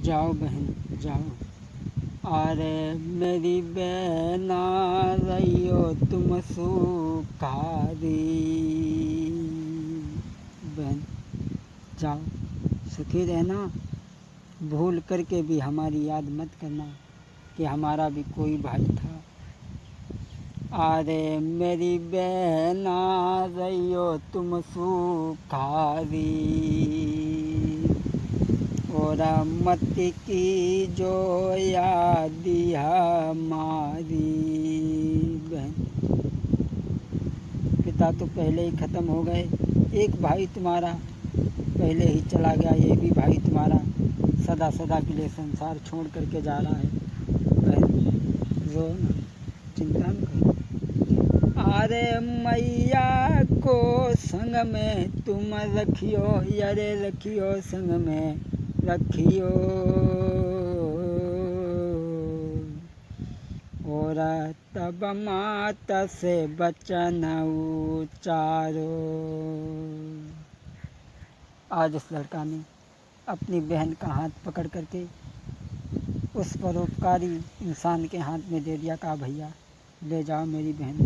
जाओ बहन जाओ। अरे मेरी बहना रहियो तुम सुखारी। बहन जाओ, सुखी रहना। भूल करके भी हमारी याद मत करना कि हमारा भी कोई भाई था। अरे मेरी बहना रहियो तुम सुखारी, और मत की जो याद हमारी। बहन पिता तो पहले ही ख़त्म हो गए, एक भाई तुम्हारा पहले ही चला गया, ये भी भाई तुम्हारा सदा सदा के लिए संसार छोड़ करके जा रहा है। बहन रो ना, चिंता न करो। अरे मैया को संग में तुम रखियो, अरे रखियो संग में रखियो, और तब माता से बचन उचारो। आज उस लड़का ने अपनी बहन का हाथ पकड़ करके उस परोपकारी इंसान के हाथ में दे दिया। कहा भैया ले जाओ मेरी बहन,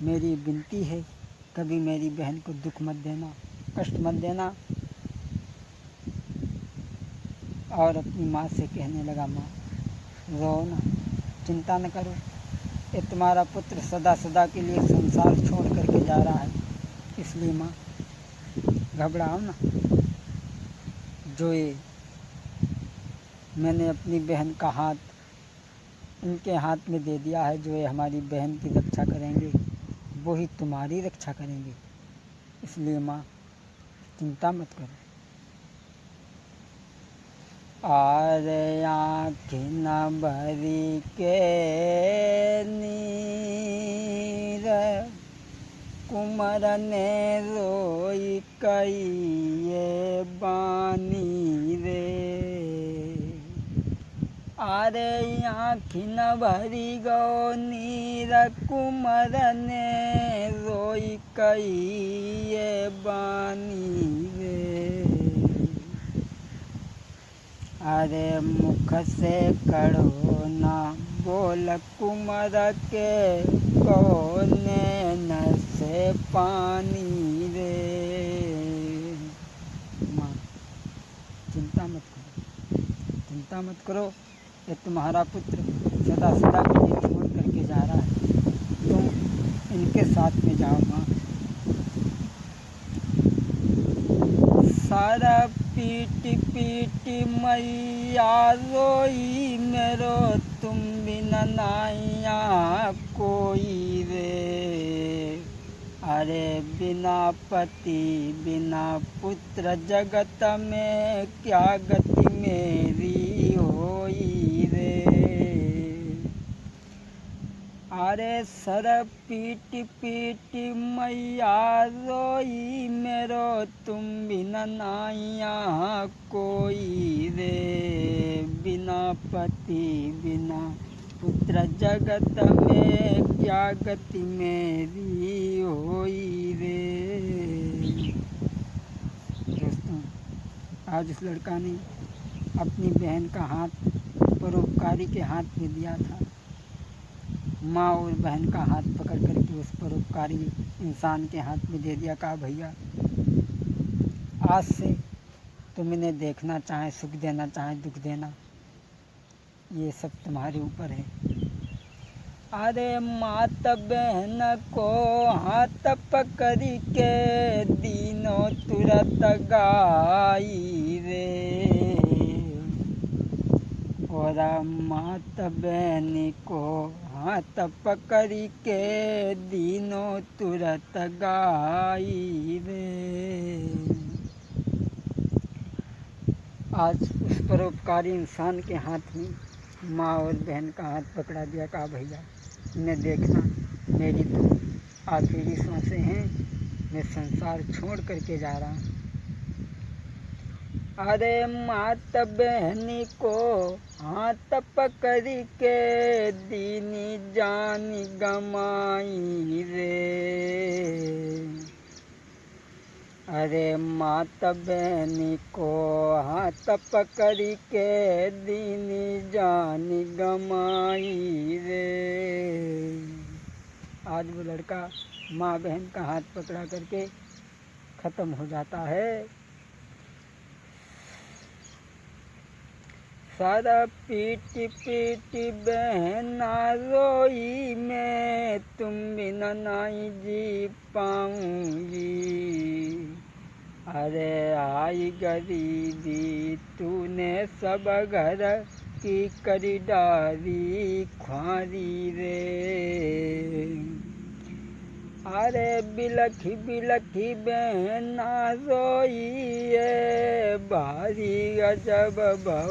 मेरी विनती है कभी मेरी बहन को दुख मत देना, कष्ट मत देना। और अपनी माँ से कहने लगा, माँ रो ना, चिंता न करो, ये तुम्हारा पुत्र सदा सदा के लिए संसार छोड़ करके जा रहा है, इसलिए माँ घबराओ ना। जो ये मैंने अपनी बहन का हाथ इनके हाथ में दे दिया है, जो ये हमारी बहन की रक्षा करेंगे वो ही तुम्हारी रक्षा करेंगे, इसलिए माँ चिंता मत करो। आरे आँखें न भरी के नीर, कुंवर ने रोई कहिए बानी रे। अरे आँखें न भरी गो नीर, कुंवर ने रोई कहिए बानी रे। अरे मुख से कड़ो ना बोल कुंवर के, कोने न से पानी रे। माँ चिंता मत करो, चिंता मत करो, ये तुम्हारा पुत्र सदा सदा के लिए छोड़ करके जा रहा है, तुम इनके साथ में जाओ। माँ सारा पीटी पीटी मैया रोई मेरो, तुम बिना नाइया कोई रे। अरे बिना पति बिना पुत्र जगत में, क्या गति मेरी होई रे। अरे सर पीटी पीटी मैया रोई मेरो, तुम बिना नाइया कोई रे। बिना पति बिना पुत्र जगत में, क्या गति मेरी होई रे। दोस्तों आज उस लड़का ने अपनी बहन का हाथ परोपकारी के हाथ में दिया था। माँ और बहन का हाथ पकड़ करके उस परोपकारी इंसान के हाथ में दे दिया। कहा भैया आज से तुम इन्हें देखना, चाहे सुख देना चाहे दुख देना, ये सब तुम्हारे ऊपर है। अरे मात बहन को हाथ पकड़ के दीनो तुरत गाई रे। और मात बहन को हाथ पकड़ के दीनो तुरत गाई रे। आज उस परोपकारी इंसान के हाथ में माँ और बहन का हाथ पकड़ा दिया। कहा भैया इन्हें देखना, मेरी तो आखिरी सांसें हैं, मैं संसार छोड़ करके जा रहा हूँ। अरे मात बहनी को हाथ पकड़ के दीनी जानी गमाई रे। अरे माता बहनी को हाथ पकड़ के दीनी जान गमाई रे। आज वो लड़का माँ बहन का हाथ पकड़ा करके ख़त्म हो जाता है। सारा पीट पीट बहना रोई मैं, तुम बिना नहीं जी पाऊंगी। अरे आई गरीबी तूने सब घर की करी डारी ख्वारी रे। अरे बिलखी बिलखी बहना रोई भारी गजब भो।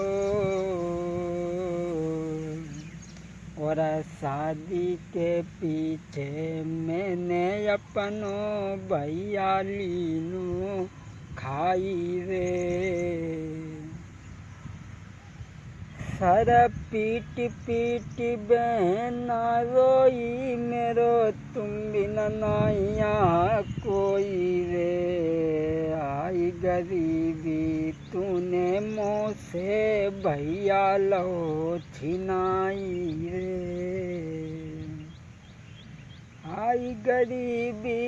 और शादी के पीछे मैंने अपनों भैया लीनू खाई रे। सर पीट पीट बहना रोई मेरो, तुम बिना नाया कोई रे। आई गरीबी तूने मुँह से भैया लो छिनाई रे। आई गरीबी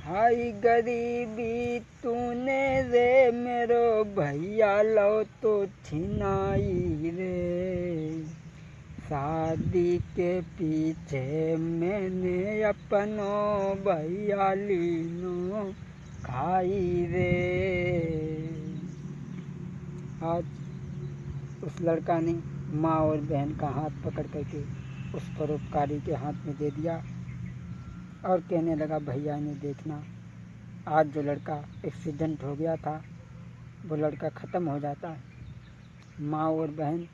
हाय गरीबी तूने रे मेरो भैया लो तो छिनाई रे। शादी के पीछे मैंने अपनों भैया लीनो खाई रे। आज उस लड़का ने माँ और बहन का हाथ पकड़ करके उस परोपकारी के हाथ में दे दिया और कहने लगा भैया ने देखना, आज जो लड़का एक्सीडेंट हो गया था वो लड़का ख़त्म हो जाता है। माँ और बहन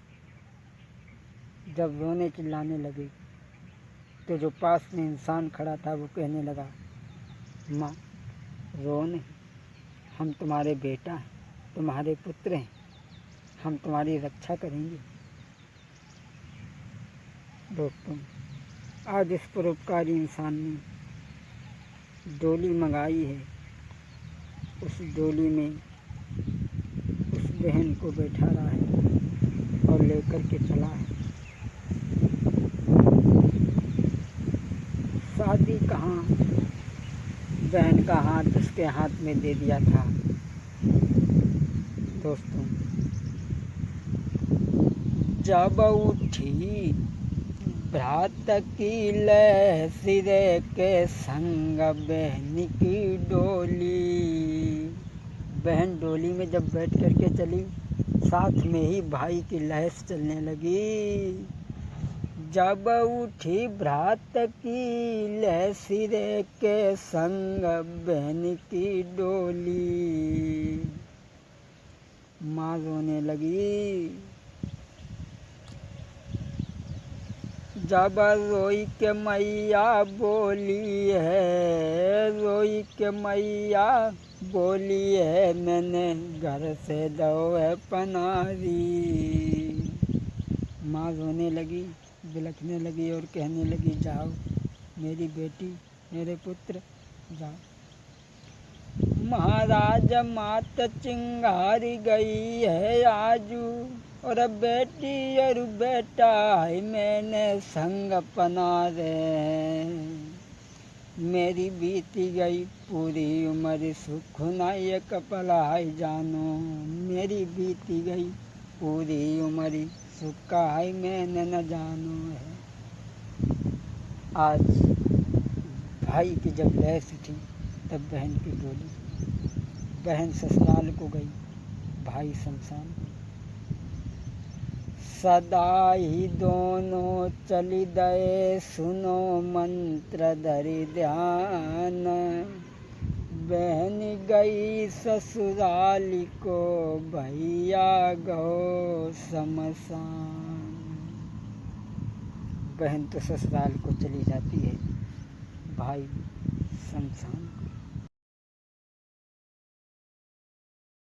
जब रोने चिल्लाने लगे तो जो पास में इंसान खड़ा था वो कहने लगा, माँ रो नहीं, हम तुम्हारे बेटा हैं, तुम्हारे पुत्र हैं, हम तुम्हारी रक्षा करेंगे। दोस्तों, आज इस परोपकारी इंसान ने डोली मंगाई है। उस डोली में उस बहन को बैठा रहा है और लेकर के चला है। शादी कहाँ, बहन का हाथ उसके हाथ में दे दिया था। दोस्तों, जब उठी भ्रात की लय सिरे के संग बहन की डोली। बहन डोली में जब बैठ करके चली, साथ में ही भाई की लहस चलने लगी। जब उठी भ्रात की लय सिरे के संग बहन की डोली, माँ रोने लगी। जब रोई के मैया बोली है, रोई के मैया बोली है, मैंने घर से दो है पनारी। माँ रोने लगी, बिलखने लगी और कहने लगी, जाओ मेरी बेटी, मेरे पुत्र जाओ। महाराज मात चिंगारी गई है आजू, और बेटी और बेटा है मैंने संग पना रे। मेरी बीती गई पूरी उम्र सुख ना ये कपलाई जानो। मेरी बीती गई पूरी उम्र सुख है मैंने न जानो है। आज भाई की जब लहस उठी तब बहन की डोली, बहन ससुराल को गई, भाई शमशान। सदा ही दोनों चली गए सुनो मंत्र धरि ध्यान। बहन गई ससुराल को भैया गो शमशान। बहन तो ससुराल को चली जाती है, भाई शमशान।